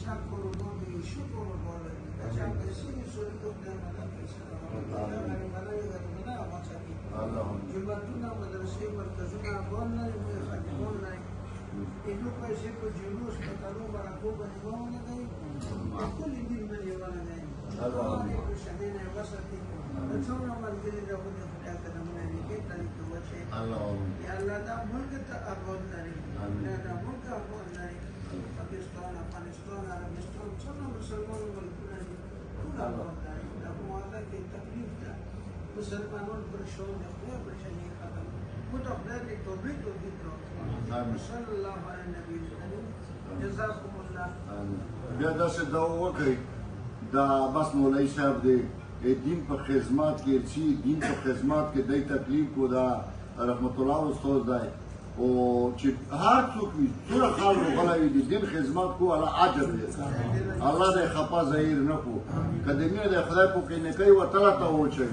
شكر نبي شكر والله أجاب سيني سوري كنا مدرسة منا وصلي جمعتنا مدرسة مركزنا بولنا يخدمونا إنه كيسي كجلوس كتلو بركو بنيوانا داي كل دين من يوانا داي الله يشهدنا وسطي نتونا مرجلي لهم يفتاك نمنا نكيب تاريخ وشي يا الله دا ملك تأبون ناري دا ملك أبون ناري पाकिस्तान अफगानिस्तान अरबिस्तान सब मुसलमान मुल्क में पूरा होता है ना मुआवजा की तकलीफ था मुसलमानों पर शोर देखते हैं परेशानी खत्म वो तो अपने की तौबीर तो भी करो सल्लल्लाहु अलैहि नबी करीम जज़ाकुमुल्लाह बिया से दाव वकई दा बस मौलवी साहब दे दिन पर खिदमत के ची दिन पर खिदमत के दई तकलीफ को दा रहमतुल्लाह उस्ताद दाई او چې هر څوک وي ټول خلک غلاوي دي دین خدمت کو الله اجر ورکړي الله دې خفا ظاهر نه کو قدمه دې خدای په کې نه کوي وتعالى ته وچي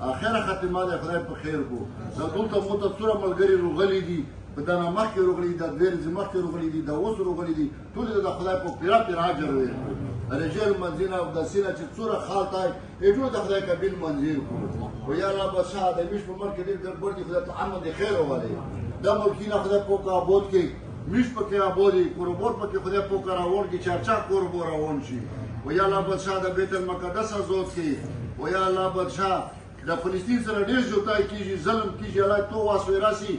اخره ختمه دې خدای په خیر کو زه دلته مو ته څوره ملګری روغلي دي په دنا مخکې روغلي دي د ډېر مخکې روغلي دي د اوس روغلي دي ټول دې خدای په پیرا اجر ورکړي رجال منزل او د سینه چې څوره خالتای ایجو د خدای کبیر منزل کو و یا الله بشا د مش په مرکه دې ګرځي خدای ته عمل خیر وغواړي دا ملکینا خدای پوکا آباد کې میش پکې آبادی کوربور پکې خدای پوکا راوړ کې چارچا کوربور راوړ شي و یا الله بادشاہ د بیت المقدس آزاد کې و یا الله بادشاہ د فلسطین سره ډېر جوړای کیږي ظلم کیږي الله تو واسوي راسي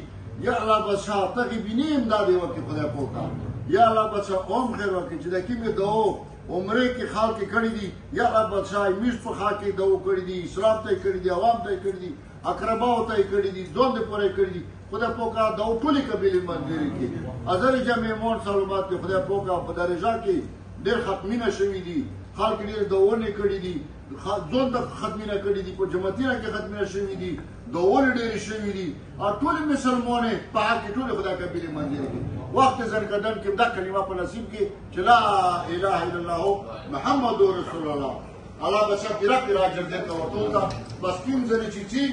یا الله بادشاہ ته بینی امداد وکړي خدای پوکا یا الله بادشاہ اوم خیر وکړي چې د کیمه دعا عمره کې خال کې کړی دي یا الله بادشاہ میش په خال کې دعا کړی دي اسلام ته کړی دي عوام ته کړی دي اقرباو ته کړی دي ځون دې پورې کړی دي خدای پوکا دا ټولي قبيله منځري کې اذر جمع مون سلامات کې خدای پوکا په درجه کې ډېر ختمینه شوې دي خلک ډېر دونه کړی دي ځون د ختمینه کړی دي په جماعتینه کې ختمینه شوې دي دونه ډېر شوې دي او ټول مسلمانې پاک ټول خدای قبيله منځري کې وخت زرګدن کې دا کلمه په نصیب کې چې لا اله الا الله محمد رسول الله الله بچا پیرا پیرا اجر دې ته ورته بس کیم ځنه چې